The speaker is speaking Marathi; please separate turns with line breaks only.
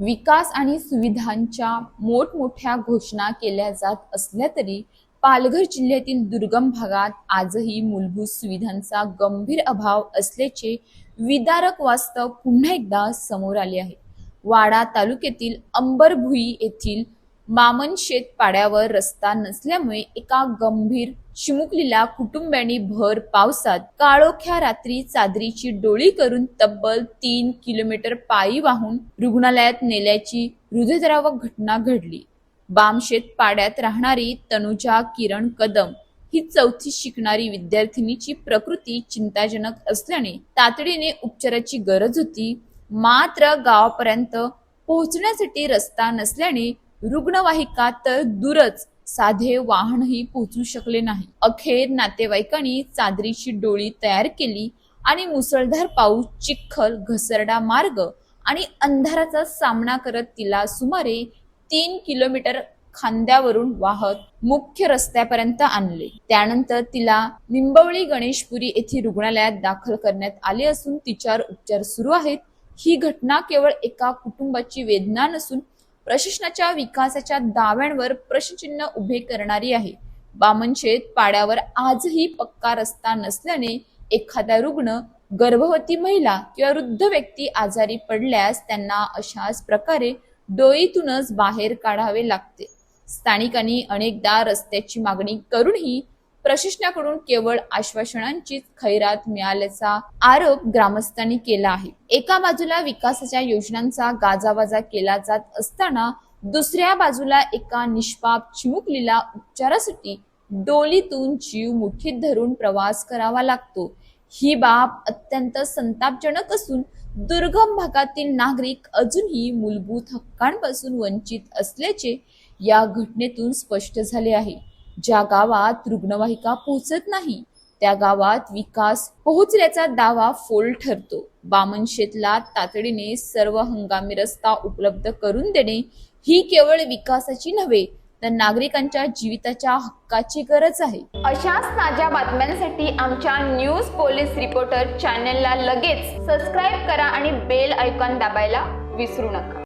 विकास आणि सुविधांच्या मोठमोठ्या घोषणा केल्या जात असल्या तरी पालघर जिल्ह्यातील दुर्गम भागात आजही मूलभूत सुविधांचा गंभीर अभाव असल्याचे विदारक वास्तव पुन्हा एकदा समोर आले आहे। वाडा तालुक्यातील अंबरभुई येथील मामनशेत पाड्यावर रस्ता नसल्यामुळे एका गंभीर चिमुकलीला कुटुंबियांनी भर पावसात काळोख्या रात्री चादरीची डोळी करून तब्बल 3 किलोमीटर पायी वाहून रुग्णालयात नेल्याची हृदयद्रावक घटना घडली। बामशेत पाड्यात राहणारी तनुजा किरण कदम ही 4थी शिकणारी विद्यार्थिनीची प्रकृती चिंताजनक असल्याने तातडीने उपचाराची गरज होती। मात्र गावापर्यंत पोहोचण्यासाठी रस्ता नसल्याने रुग्णवाहिका तर दूरच साधे वाहनही पोहोचू शकले नाही। अखेर नातेवाईकांनी चादरीची डोळी तयार केली आणि मुसळधार पाऊस, चिखल, घसरडा मार्ग आणि अंधाराचा सामना करत तिला सुमारे 3 किलोमीटर खांद्यावरून वाहत मुख्य रस्त्यापर्यंत आणले। त्यानंतर तिला निंबवली गणेशपुरी येथे रुग्णालयात दाखल करण्यात आले असून तिच्यावर उपचार सुरू आहेत। ही घटना केवळ एका कुटुंबाची वेदना नसून प्रशासनाच्या विकासाच्या दाव्यांवर प्रश्नचिन्ह उभे करणारी आहे। बामनशेत पाड्यावर आजही पक्का रस्ता नसल्याने एखादा रुग्ण, गर्भवती महिला किंवा वृद्ध व्यक्ती आजारी पडल्यास त्यांना अशाच प्रकारे डोईतूनच बाहेर काढावे लागते। स्थानिकांनी अनेकदा रस्त्याची मागणी करूनही प्रशासनाकडून केवळ आश्वासनांचीच खैरात मिळाल्याचा आरोप ग्रामस्थांनी केला आहे। एका बाजूला विकासाच्या योजनांचा गाजावाजा केला जात असताना दुसऱ्या बाजूला एका निष्पाप चिमुकलीला उपचारासाठी डोलीतून जीव मुठीत धरून प्रवास करावा लागतो। ही बाब अत्यंत संतापजनक असून दुर्गम भागातील नागरिक अजूनही मूलभूत हक्कांपासून वंचित असल्याचे या घटनेतून स्पष्ट झाले आहे। ज्या गावात रुग्णवाहिका पोहोचत नाही त्या गावात विकास पोहोचल्याचा दावा फोल ठरतो। बामनशेतला तातडीने सर्व हंगामी रस्ता उपलब्ध करून देणे ही केवळ विकासाची नव्हे तर नागरिकांच्या जीविताच्या हक्काची गरज आहे।
अशाच ताज्या बातम्यांसाठी आमच्या न्यूज पोलीस रिपोर्टर चॅनलला लगेच सबस्क्राईब करा आणि बेल आयकॉन दाबायला विसरू नका।